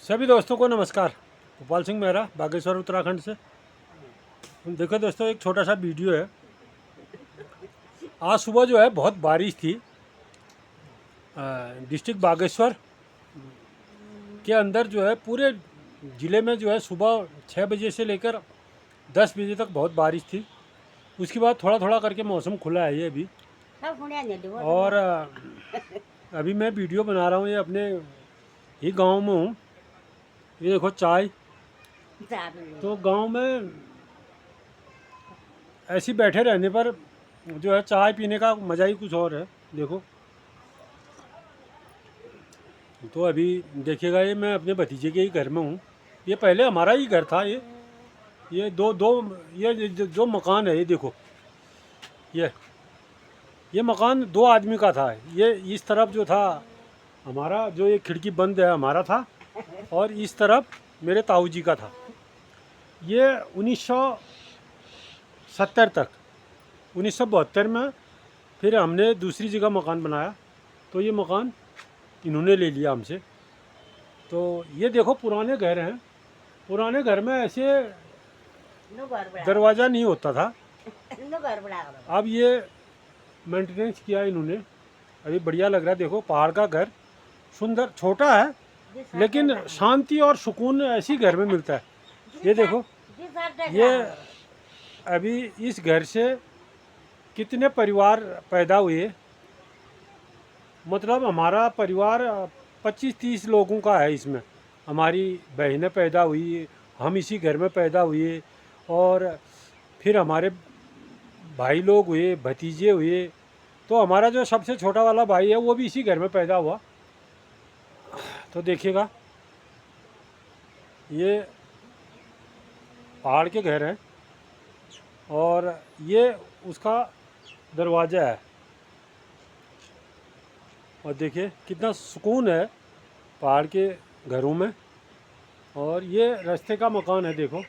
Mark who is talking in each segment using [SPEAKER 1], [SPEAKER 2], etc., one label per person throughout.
[SPEAKER 1] सभी दोस्तों को नमस्कार। भोपाल सिंह मेहरा, बागेश्वर उत्तराखंड से। देखो दोस्तों, एक छोटा सा वीडियो है। आज सुबह जो है बहुत बारिश थी। डिस्ट्रिक्ट बागेश्वर के अंदर जो है पूरे ज़िले में जो है सुबह 6 बजे से लेकर 10 बजे तक बहुत बारिश थी। उसके बाद थोड़ा थोड़ा करके मौसम खुला है ये अभी। और अभी मैं वीडियो बना रहा हूँ, ये अपने ही गांव में हूँ। ये देखो चाय, तो गांव में ऐसे ही बैठे रहने पर जो है चाय पीने का मज़ा ही कुछ और है। देखो, तो अभी देखिएगा, ये मैं अपने भतीजे के ही घर में हूँ। ये पहले हमारा ही घर था। ये जो मकान है, ये देखो, ये मकान 2 आदमी का था। ये इस तरफ जो था हमारा, जो ये खिड़की बंद है, हमारा था। और इस तरफ मेरे ताऊ जी का था। ये 1970 तक, 1972 में फिर हमने दूसरी जगह मकान बनाया, तो ये मकान इन्होंने ले लिया हमसे। तो ये देखो पुराने घर हैं। पुराने घर में ऐसे दरवाज़ा नहीं होता था। अब ये मेंटेनेंस किया इन्होंने, अभी बढ़िया लग रहा है। देखो, पहाड़ का घर, सुंदर, छोटा है लेकिन शांति और सुकून ऐसी घर में मिलता है। ये देखो, ये अभी इस घर से कितने परिवार पैदा हुए, मतलब हमारा परिवार 25-30 लोगों का है। इसमें हमारी बहनें पैदा हुई, हम इसी घर में पैदा हुए, और फिर हमारे भाई लोग हुए, भतीजे हुए। तो हमारा जो सबसे छोटा वाला भाई है वो भी इसी घर में पैदा हुआ। तो देखिएगा, ये पहाड़ के घर हैं और ये उसका दरवाज़ा है। और देखिए कितना सुकून है पहाड़ के घरों में। और ये रास्ते का मकान है। देखो,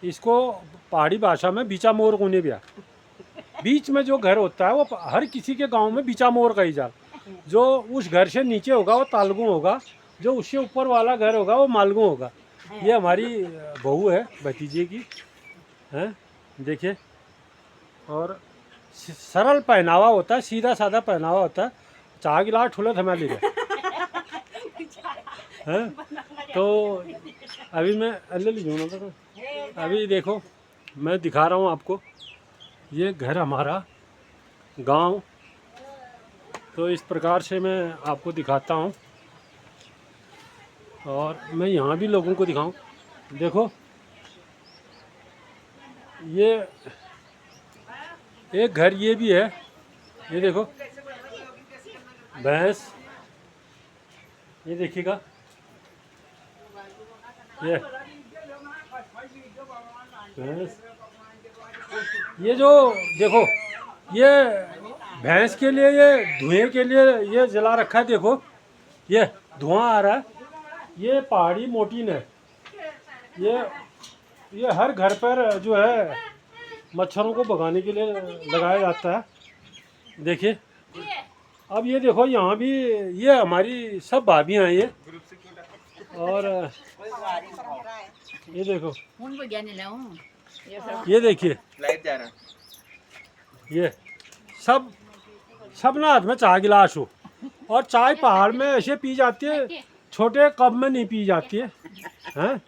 [SPEAKER 1] इसको पहाड़ी भाषा में बीचा मोर कोने बिया। बीच में जो घर होता है वो हर किसी के गांव में बीचा मोर कही जा। जो उस घर से नीचे होगा वो तालगू होगा, जो उससे ऊपर वाला घर होगा वो मालगू होगा। ये हमारी बहू है, भतीजे की हैं, देखिए। और सरल पहनावा होता है, सीधा साधा पहनावा होता है। चाह गिलास ठुले थमा ले गए हैं। तो अभी मैं अभी देखो, मैं दिखा रहा हूँ आपको ये घर हमारा गांव। तो इस प्रकार से मैं आपको दिखाता हूँ और मैं यहाँ भी लोगों को दिखाऊं। देखो, ये एक घर ये भी है। ये देखो भैंस, ये देखिएगा, ये भैंस, ये जो देखो, ये भैंस के लिए, ये धुएं के लिए ये जला रखा है। देखो, ये धुआं आ रहा है। ये पहाड़ी मोटीन है। ये हर घर पर जो है मच्छरों को भगाने के लिए लगाया जाता है। देखिए, अब ये देखो, यहाँ भी ये हमारी सब भाभियाँ हैं ये। और ये देखो, ये देखिए, ये सब ना हाथ में चाय गिलास हो। और चाय पहाड़ में ऐसे पी जाती है, छोटे कप में नहीं पी जाती है, हैं।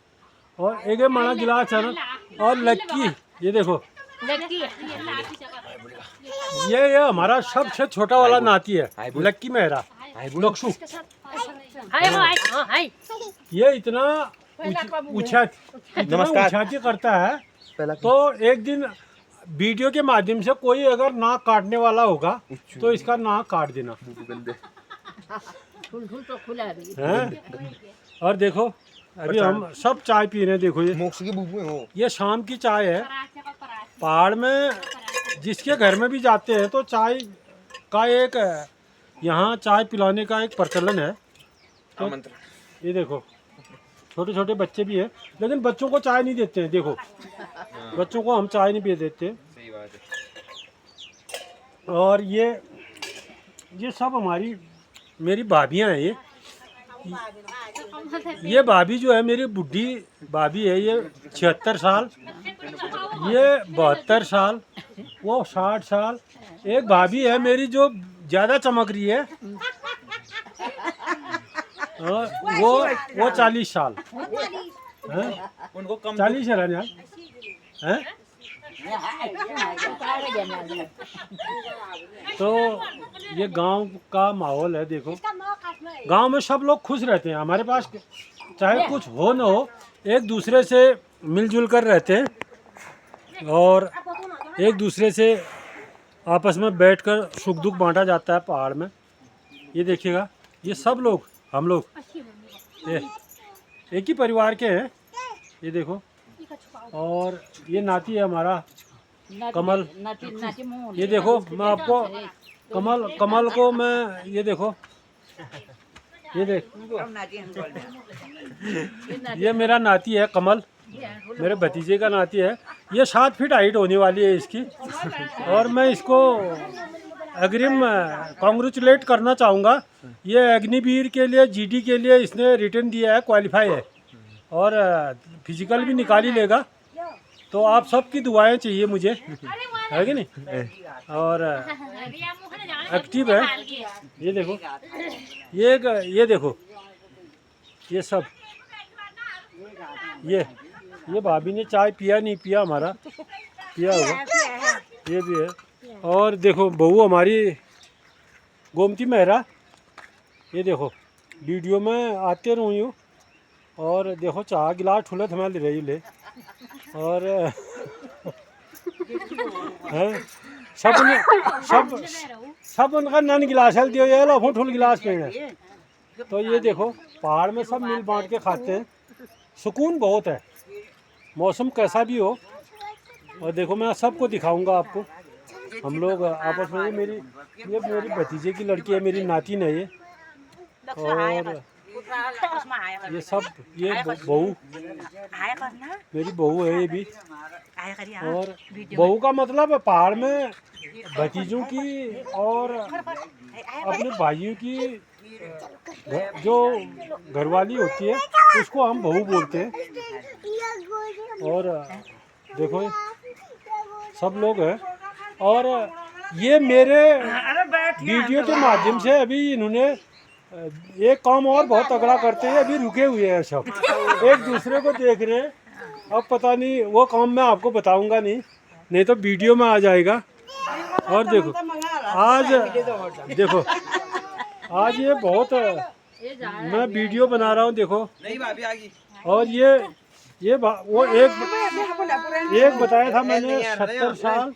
[SPEAKER 1] और एक माना गिलास है ना। और लक्की, ये देखो, ये हमारा सबसे छोटा वाला नाती है, लक्की मेहरा, लक्ष्ू। ये इतना उछाती करता है। तो एक दिन वीडियो के माध्यम से कोई अगर नाक काटने वाला होगा तो इसका नाक काट देना है। और देखो, अभी हम सब चाय पी रहे हैं। देखो, ये शाम की चाय है। पहाड़ में जिसके घर में भी जाते हैं तो चाय का एक, यहाँ चाय पिलाने का एक प्रचलन है। तो ये देखो, छोटे छोटे बच्चे भी हैं, लेकिन बच्चों को चाय नहीं देते हैं। देखो, बच्चों को हम चाय नहीं पी देते।
[SPEAKER 2] सही बात है।
[SPEAKER 1] और ये सब हमारी, मेरी भाभियाँ हैं ये। ये भाभी जो है मेरी बुढ़ी भाभी है, ये 76 साल, ये 72 साल, वो 60 साल। एक भाभी है मेरी जो ज़्यादा चमक रही है, और वो 40 साल है।
[SPEAKER 2] उनको कम
[SPEAKER 1] 40 है ना हैं? तो ये गांव का माहौल है, देखो गांव में सब लोग खुश रहते हैं। हमारे पास चाहे कुछ हो न हो, एक दूसरे से मिलजुल कर रहते हैं और एक दूसरे से आपस में बैठकर सुख दुख बांटा जाता है पहाड़ में। ये देखिएगा, ये सब लोग हम लोग ये एक ही परिवार के हैं, ये देखो। और ये नाती है हमारा कमल, ये देखो मैं आपको कमल को मैं ये देखो, ये देख, ये मेरा नाती है कमल, मेरे भतीजे का नाती है। ये 7 फीट हाइट होने वाली है इसकी, और मैं इसको अग्रिम कॉन्ग्रेचुलेट करना चाहूँगा। ये अग्निवीर के लिए, जीडी के लिए इसने रिटर्न दिया है, क्वालिफाई है और फिजिकल भी निकाल ही लेगा। तो आप सबकी दुआएं चाहिए मुझे, है कि नहीं? और एक्टिव है, ये देखो, ये देखो, ये सब, ये भाभी ने चाय पिया नहीं पिया, हमारा पिया होगा, ये भी है। और देखो बहू हमारी गोमती मेहरा, ये देखो वीडियो में आते रही हूँ, और देखो चाह गिलास ठुलत हमें ले रही ले, और हैं सब उनका नन गिलास हल दियो, ये लो ठुल गिलास पीने। तो ये देखो पहाड़ में सब मिल बांट के खाते हैं, सुकून बहुत है, मौसम कैसा भी हो। और देखो मैं सबको दिखाऊंगा आपको, हम लोग आपस में, ये मेरी भतीजे की लड़की है, मेरी नातिन है ये। और ये सब, ये बहू, मेरी बहू है ये भी। और बहू का मतलब पहाड़ में भतीजों की और अपने भाइयों की जो घरवाली होती है उसको हम बहू बोलते हैं। और देखो सब लोग हैं, और ये मेरे वीडियो के माध्यम से अभी इन्होंने एक काम और बहुत तगड़ा करते हैं, अभी रुके हुए हैं सब, एक दूसरे को देख रहे हैं। अब पता नहीं वो काम मैं आपको बताऊंगा नहीं तो वीडियो में आ जाएगा। और देखो आज ये बहुत मैं वीडियो बना रहा हूँ, देखो। और वो एक बताया था मैंने, 70 साल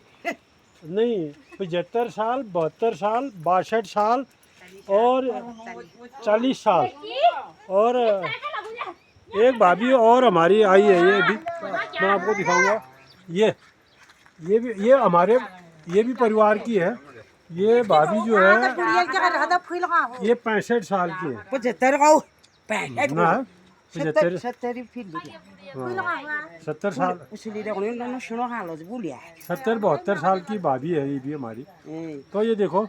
[SPEAKER 1] नहीं, 75 साल, 72 साल, 62 साल और 40 साल। और एक भाभी और हमारी आई है, ये भी मैं आपको दिखाऊंगा। ये भी परिवार की है। ये भाभी जो है ये 65 साल की है, 70 साल, 70-72 साल की भाभी है ये भी हमारी। तो ये देखो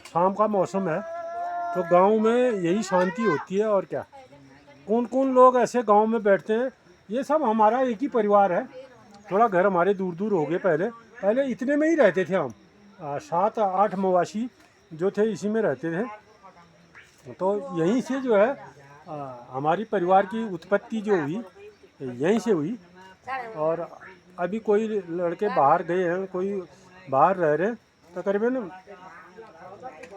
[SPEAKER 1] शाम का मौसम है, तो गांव में यही शांति होती है। और क्या, कौन कौन लोग ऐसे गांव में बैठते हैं, ये सब हमारा एक ही परिवार है। थोड़ा घर हमारे दूर दूर हो गए, पहले इतने में ही रहते थे हम, 7-8 मवाशी जो थे इसी में रहते थे। तो यहीं से जो है हमारी परिवार की उत्पत्ति जो हुई यहीं से हुई। और अभी कोई लड़के बाहर गए हैं, कोई बाहर रह रहे हैं, तकरीबन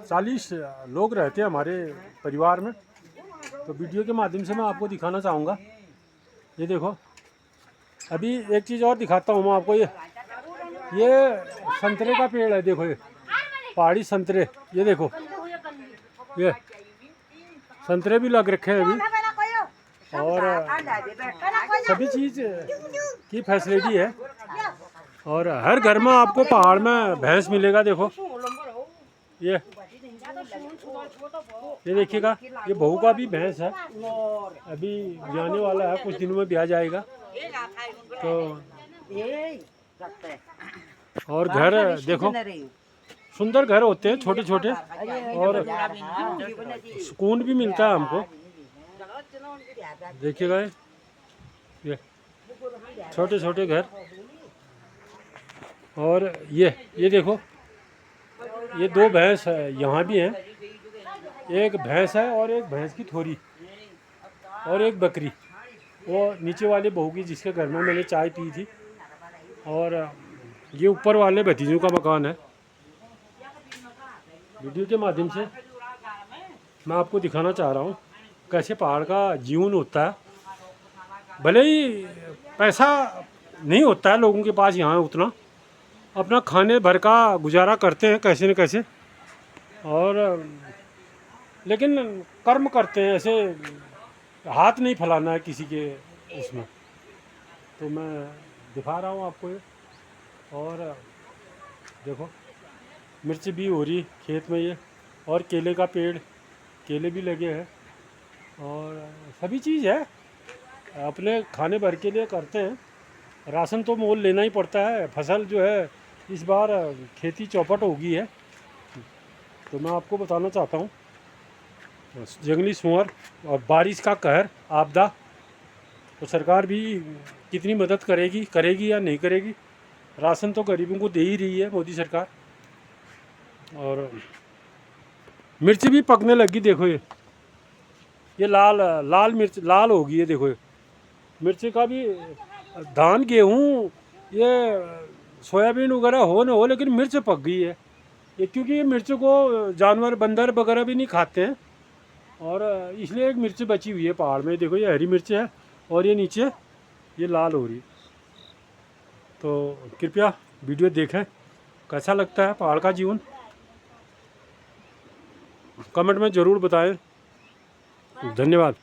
[SPEAKER 1] 40 लोग रहते हैं हमारे परिवार में। तो वीडियो के माध्यम से मैं आपको दिखाना चाहूँगा। ये देखो, अभी एक चीज़ और दिखाता हूँ मैं आपको। ये संतरे का पेड़ है, देखो ये पहाड़ी संतरे, ये देखो ये संतरे भी लग रखे हैं अभी। और सभी चीज़ की फैसिलिटी है। और हर घर में आपको पहाड़ में भैंस मिलेगा, देखो ये देखिएगा, ये बहू का भी भैंस है, अभी ब्याने वाला है, कुछ दिनों में ब्याह जाएगा। तो और घर देखो, सुंदर घर होते हैं छोटे छोटे, और सुकून भी मिलता है हमको। देखिएगा ये छोटे छोटे घर। और ये देखो, ये दो भैंस यहाँ भी हैं, एक भैंस है और एक भैंस की थोड़ी और एक बकरी, वो नीचे वाले बहू की जिसके घर में मैंने चाय पी थी। और ये ऊपर वाले भतीजों का मकान है। वीडियो के माध्यम से मैं आपको दिखाना चाह रहा हूँ कैसे पहाड़ का जीवन होता है। भले ही पैसा नहीं होता है लोगों के पास यहाँ उतना, अपना खाने भर का गुजारा करते हैं कैसे न कैसे, और लेकिन कर्म करते हैं, ऐसे हाथ नहीं फैलाना है किसी के उसमें। तो मैं दिखा रहा हूँ आपको ये। और देखो मिर्च भी हो रही खेत में ये, और केले का पेड़, केले भी लगे हैं, और सभी चीज़ है, अपने खाने भर के लिए करते हैं। राशन तो मोल लेना ही पड़ता है। फसल जो है इस बार खेती चौपट हो गई है। तो मैं आपको बताना चाहता हूँ, जंगली सुअर और बारिश का कहर, आपदा, तो सरकार भी कितनी मदद करेगी या नहीं करेगी। राशन तो गरीबों को दे ही रही है मोदी सरकार। और मिर्च भी पकने लगी, देखो ये लाल लाल मिर्च लाल हो गई है। देखो ये मिर्च का भी, धान गेहूँ ये सोयाबीन वगैरह हो न हो, लेकिन मिर्च पक गई है ये, क्योंकि ये मिर्च को जानवर बंदर वगैरह भी नहीं खाते हैं, और इसलिए एक मिर्च बची हुई है पहाड़ में। देखो ये हरी मिर्च है और ये नीचे ये लाल हो रही है। तो कृपया वीडियो देखें, कैसा लगता है पहाड़ का जीवन, कमेंट में ज़रूर बताएं। धन्यवाद।